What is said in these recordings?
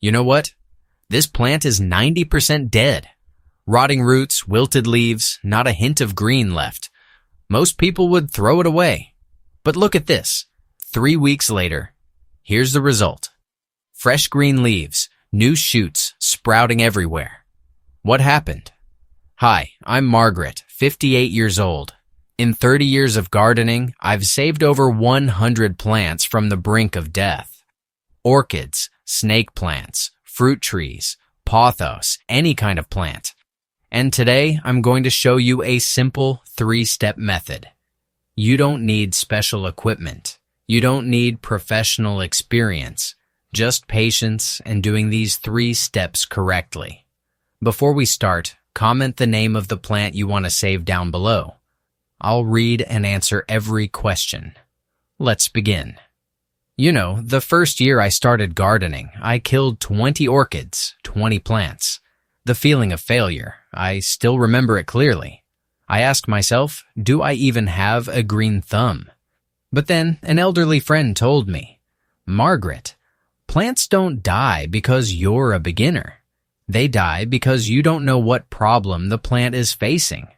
You know what? This plant is 90% dead. Rotting roots, wilted leaves, not a hint of green left. Most people would throw it away. But look at this. 3 weeks later, here's the result. Fresh green leaves, new shoots sprouting everywhere. What happened? Hi, I'm Margaret, 58 years old. In 30 years of gardening, I've saved over 100 plants from the brink of death. Orchids, snake plants, fruit trees, pothos, any kind of plant. And today, I'm going to show you a simple 3-step method. You don't need special equipment. You don't need professional experience. Just patience and doing these 3 steps correctly. Before we start, comment the name of the plant you want to save down below. I'll read and answer every question. Let's begin. You know, the first year I started gardening, I killed 20 orchids, 20 plants. The feeling of failure, I still remember it clearly. I asked myself, do I even have a green thumb? But then an elderly friend told me, Margaret, plants don't die because you're a beginner. They die because you don't know what problem the plant is facing.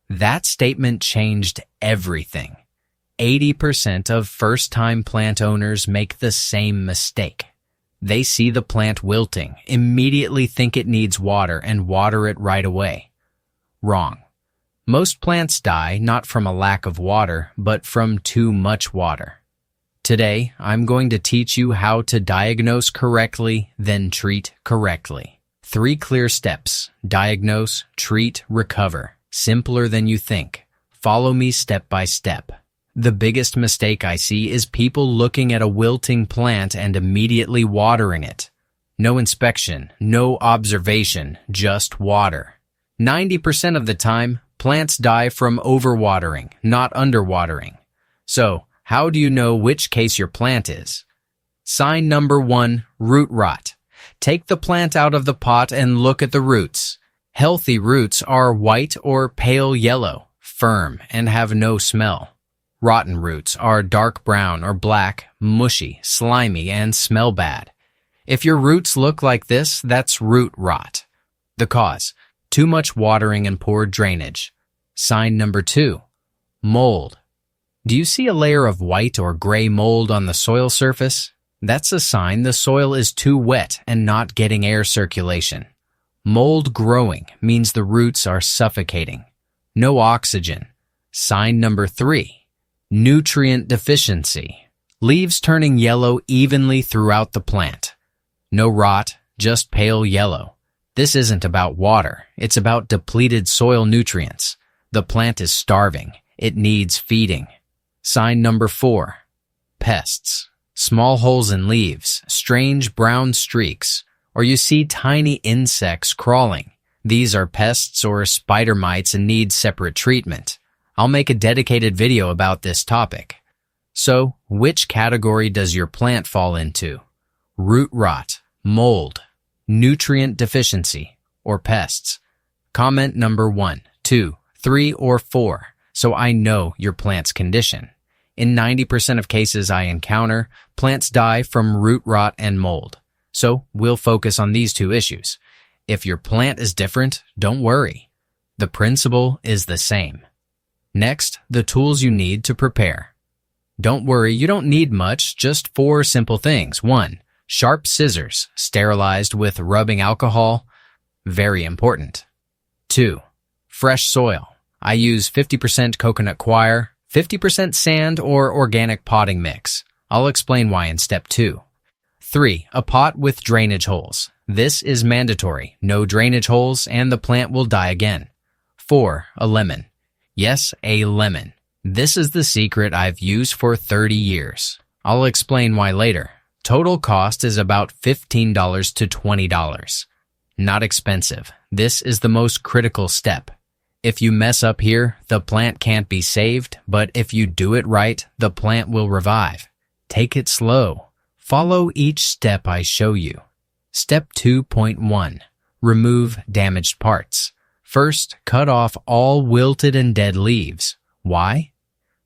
That statement changed everything. 80% of first-time plant owners make the same mistake. They see the plant wilting, immediately think it needs water, and water it right away. Wrong. Most plants die not from a lack of water, but from too much water. Today, I'm going to teach you how to diagnose correctly, then treat correctly. 3 clear steps: diagnose, treat, recover. Simpler than you think. Follow me step by step. The biggest mistake I see is people looking at a wilting plant and immediately watering it. No inspection, no observation, just water. 90% of the time, plants die from overwatering, not underwatering. So, how do you know which case your plant is? Sign number 1, root rot. Take the plant out of the pot and look at the roots. Healthy roots are white or pale yellow, firm, and have no smell. Rotten roots are dark brown or black, mushy, slimy, and smell bad. If your roots look like this, that's root rot. The cause: too much watering and poor drainage. Sign number 2, mold. Do you see a layer of white or gray mold on the soil surface? That's a sign the soil is too wet and not getting air circulation. Mold growing means the roots are suffocating. No oxygen. Sign number 3, nutrient deficiency. Leaves turning yellow evenly throughout the plant. No rot, just pale yellow. This isn't about water. It's about depleted soil nutrients. The plant is starving. It needs feeding. Sign number 4, pests. Small holes in leaves, strange brown streaks, or you see tiny insects crawling. These are pests or spider mites and need separate treatment. I'll make a dedicated video about this topic. So, which category does your plant fall into? Root rot, mold, nutrient deficiency, or pests? Comment number 1, 2, 3, or 4, so I know your plant's condition. In 90% of cases I encounter, plants die from root rot and mold. So we'll focus on these 2 issues. If your plant is different, don't worry. The principle is the same. Next, the tools you need to prepare. Don't worry, you don't need much, just 4 simple things. 1, sharp scissors, sterilized with rubbing alcohol. Very important. 2, fresh soil. I use 50% coconut coir, 50% sand or organic potting mix. I'll explain why in step 2. 3, a pot with drainage holes. This is mandatory. No drainage holes and the plant will die again. 4, a lemon. Yes, a lemon. This is the secret I've used for 30 years. I'll explain why later. Total cost is about $15 to $20. Not expensive. This is the most critical step. If you mess up here, the plant can't be saved, but if you do it right, the plant will revive. Take it slow. Follow each step I show you. Step 2.1. Remove damaged parts. First, cut off all wilted and dead leaves. Why?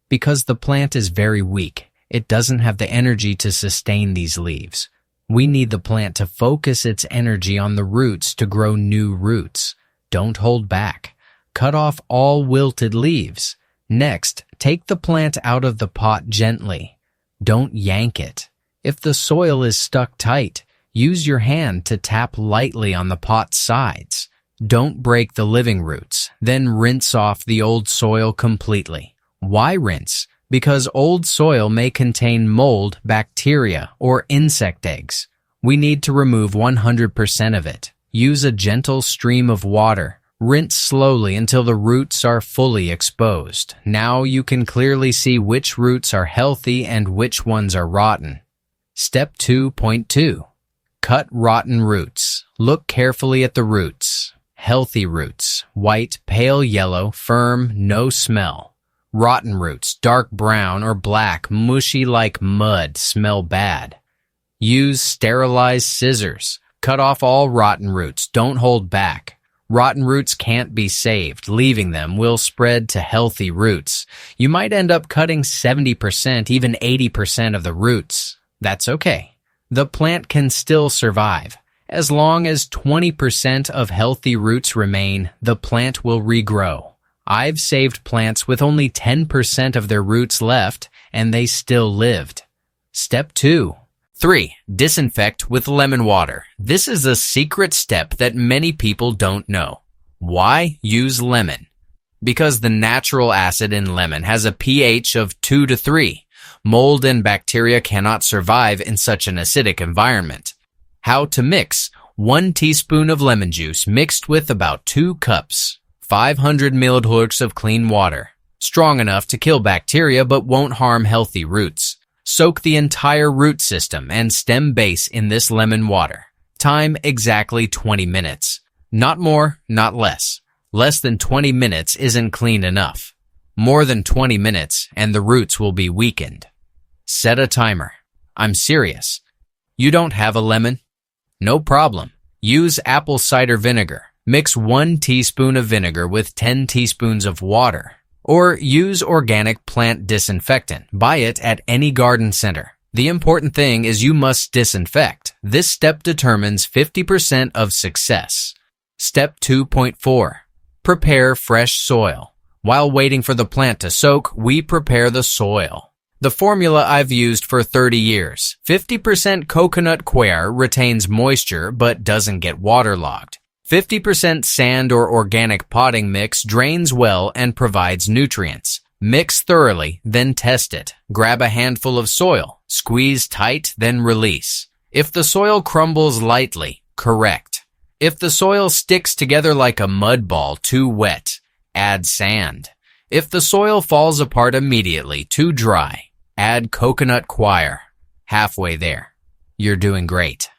Because the plant is very weak. It doesn't have the energy to sustain these leaves. We need the plant to focus its energy on the roots to grow new roots. Don't hold back. Cut off all wilted leaves. Next, take the plant out of the pot gently. Don't yank it. If the soil is stuck tight, use your hand to tap lightly on the pot's sides. Don't break the living roots, then rinse off the old soil completely. Why rinse? Because old soil may contain mold, bacteria, or insect eggs. We need to remove 100% of it. Use a gentle stream of water. Rinse slowly until the roots are fully exposed. Now you can clearly see which roots are healthy and which ones are rotten. Step 2.2. Cut rotten roots. Look carefully at the roots. Healthy roots, white, pale yellow, firm, no smell. Rotten roots, dark brown or black, mushy like mud, smell bad. Use sterilized scissors. Cut off all rotten roots. Don't hold back. Rotten roots can't be saved. Leaving them will spread to healthy roots. You might end up cutting 70%, even 80% of the roots. That's okay. The plant can still survive. As long as 20% of healthy roots remain, the plant will regrow. I've saved plants with only 10% of their roots left, and they still lived. Step 2. 3. Disinfect with lemon water. This is a secret step that many people don't know. Why use lemon? Because the natural acid in lemon has a pH of 2 to 3. Mold and bacteria cannot survive in such an acidic environment. How to mix? 1 teaspoon of lemon juice mixed with about 2 cups. 500 milliliters of clean water. Strong enough to kill bacteria but won't harm healthy roots. Soak the entire root system and stem base in this lemon water. Time exactly 20 minutes. Not more, not less. Less than 20 minutes isn't clean enough. More than 20 minutes and the roots will be weakened. Set a timer. I'm serious. You don't have a lemon? No problem. Use apple cider vinegar. Mix 1 teaspoon of vinegar with 10 teaspoons of water. Or use organic plant disinfectant. Buy it at any garden center. The important thing is you must disinfect. This step determines 50% of success. Step 2.4. Prepare fresh soil. While waiting for the plant to soak, we prepare the soil. The formula I've used for 30 years. 50% coconut coir retains moisture but doesn't get waterlogged. 50% sand or organic potting mix drains well and provides nutrients. Mix thoroughly, then test it. Grab a handful of soil. Squeeze tight, then release. If the soil crumbles lightly, correct. If the soil sticks together like a mud ball, too wet, add sand. If the soil falls apart immediately, too dry, add coconut coir. Halfway there. You're doing great.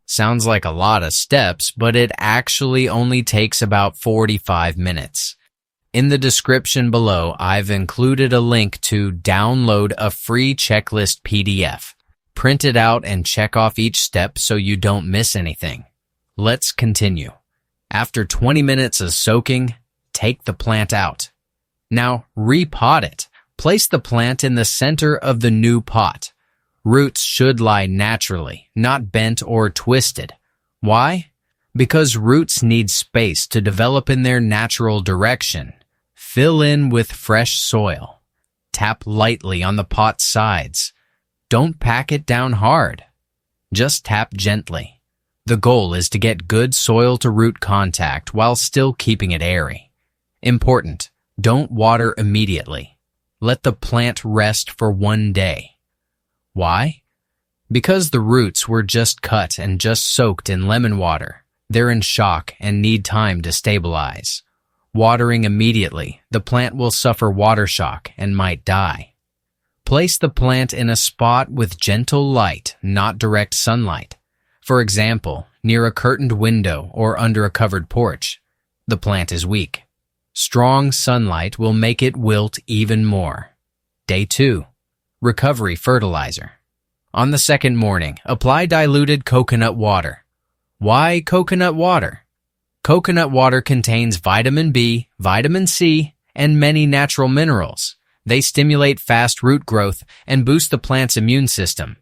Sounds like a lot of steps, but it actually only takes about 45 minutes. In the description below, I've included a link to download a free checklist PDF. Print it out and check off each step so you don't miss anything. Let's continue. After 20 minutes of soaking, take the plant out. Now, repot it. Place the plant in the center of the new pot. Roots should lie naturally, not bent or twisted. Why? Because roots need space to develop in their natural direction. Fill in with fresh soil. Tap lightly on the pot's sides. Don't pack it down hard. Just tap gently. The goal is to get good soil-to-root contact while still keeping it airy. Important, don't water immediately. Let the plant rest for 1 day. Why? Because the roots were just cut and just soaked in lemon water. They're in shock and need time to stabilize. Watering immediately, the plant will suffer water shock and might die. Place the plant in a spot with gentle light, not direct sunlight. For example, near a curtained window or under a covered porch. The plant is weak. Strong sunlight will make it wilt even more. Day 2. Recovery fertilizer. On the second morning, apply diluted coconut water. Why coconut water? Coconut water contains vitamin B, vitamin C, and many natural minerals. They stimulate fast root growth and boost the plant's immune system.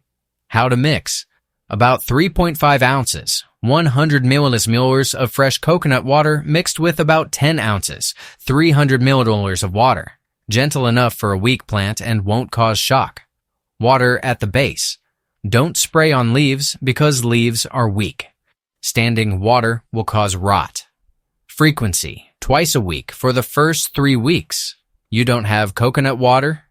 How to mix? About 3.5 ounces, 100 milliliters of fresh coconut water mixed with about 10 ounces, 300 milliliters of water. Gentle enough for a weak plant and won't cause shock. Water at the base. Don't spray on leaves because leaves are weak. Standing water will cause rot. Frequency, twice a week for the first 3 weeks. You don't have coconut water?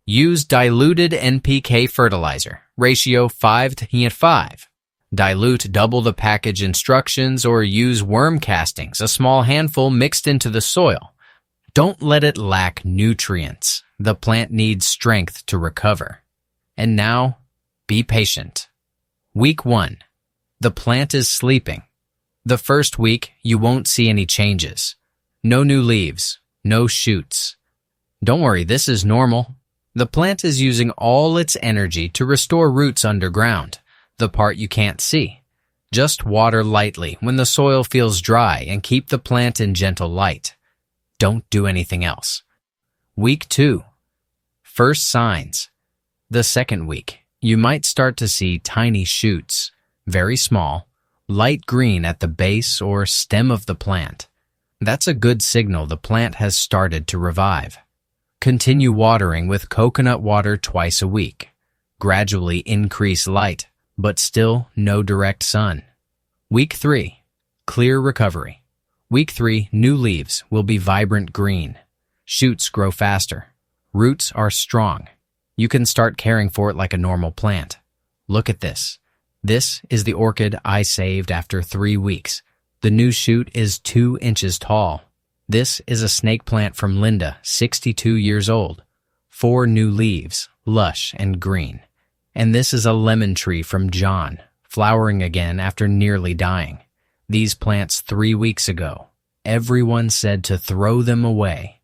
Use diluted NPK fertilizer, ratio 5:5. Dilute double the package instructions or use worm castings, a small handful mixed into the soil. Don't let it lack nutrients. The plant needs strength to recover. And now, be patient. Week 1. The plant is sleeping. The first week, you won't see any changes. No new leaves, no shoots. Don't worry, this is normal. The plant is using all its energy to restore roots underground, the part you can't see. Just water lightly when the soil feels dry and keep the plant in gentle light. Don't do anything else. Week 2. First signs. The second week, you might start to see tiny shoots, very small, light green at the base or stem of the plant. That's a good signal the plant has started to revive. Continue watering with coconut water twice a week. Gradually increase light, but still no direct sun. Week 3. Clear recovery. Week 3, new leaves will be vibrant green. Shoots grow faster. Roots are strong. You can start caring for it like a normal plant. Look at this. This is the orchid I saved after 3 weeks. The new shoot is 2 inches tall. This is a snake plant from Linda, 62 years old. 4 new leaves, lush and green. And this is a lemon tree from John, flowering again after nearly dying. These plants 3 weeks ago. Everyone said to throw them away.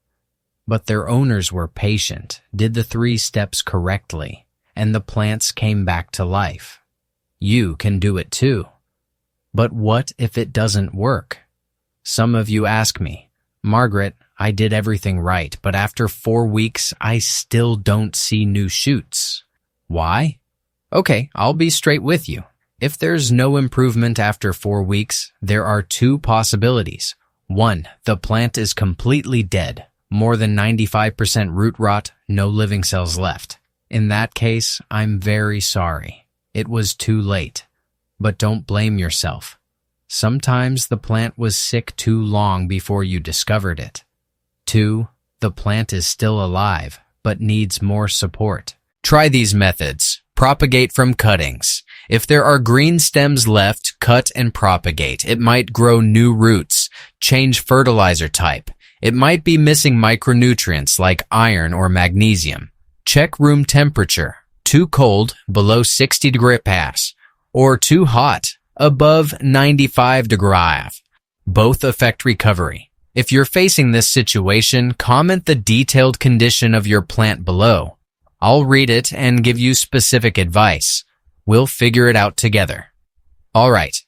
But their owners were patient, did the 3 steps correctly, and the plants came back to life. You can do it too. But what if it doesn't work? Some of you ask me, Margaret, I did everything right, but after 4 weeks, I still don't see new shoots. Why? Okay, I'll be straight with you. If there's no improvement after 4 weeks, there are 2 possibilities. 1, the plant is completely dead. More than 95% root rot, no living cells left. In that case, I'm very sorry. It was too late. But don't blame yourself. Sometimes the plant was sick too long before you discovered it. 2, the plant is still alive, but needs more support. Try these methods. Propagate from cuttings. If there are green stems left, cut and propagate. It might grow new roots. Change fertilizer type. It might be missing micronutrients like iron or magnesium. Check room temperature. Too cold, below 60 degree pass, or too hot, above 95 degree. Both affect recovery. If you're facing this situation, comment the detailed condition of your plant below. I'll read it and give you specific advice. We'll figure it out together. All right.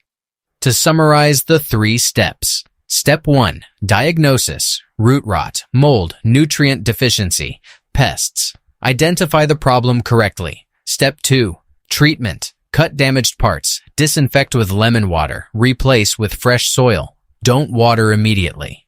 To summarize the 3 steps. Step 1, diagnosis, root rot, mold, nutrient deficiency, pests. Identify the problem correctly. Step 2, treatment, cut damaged parts, disinfect with lemon water, replace with fresh soil. Don't water immediately.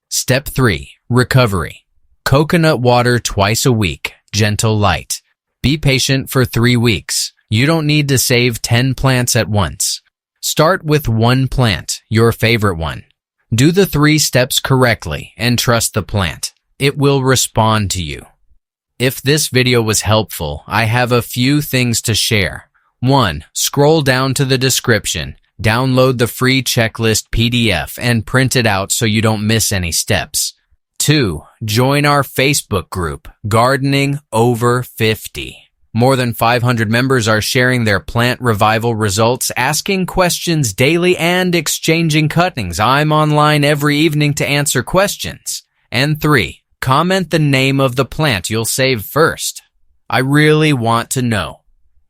Step 3, recovery. Coconut water twice a week, gentle light. Be patient for 3 weeks. You don't need to save 10 plants at once. Start with 1 plant, your favorite one. Do the 3 steps correctly and trust the plant. It will respond to you. If this video was helpful, I have a few things to share. 1. Scroll down to the description. Download the free checklist PDF and print it out so you don't miss any steps. 2. Join our Facebook group, Gardening Over 50. More than 500 members are sharing their plant revival results, asking questions daily and exchanging cuttings. I'm online every evening to answer questions. And 3. Comment the name of the plant you'll save first. I really want to know.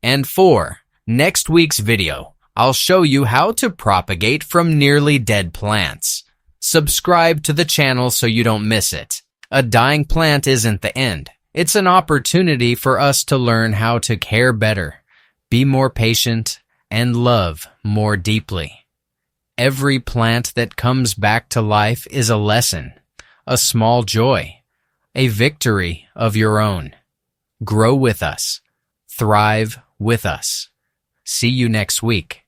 And 4. Next week's video, I'll show you how to propagate from nearly dead plants. Subscribe to the channel so you don't miss it. A dying plant isn't the end. It's an opportunity for us to learn how to care better. Be more patient and love more deeply. Every plant that comes back to life is a lesson, a small joy, a victory of your own. Grow with us. Thrive with us. See you next week.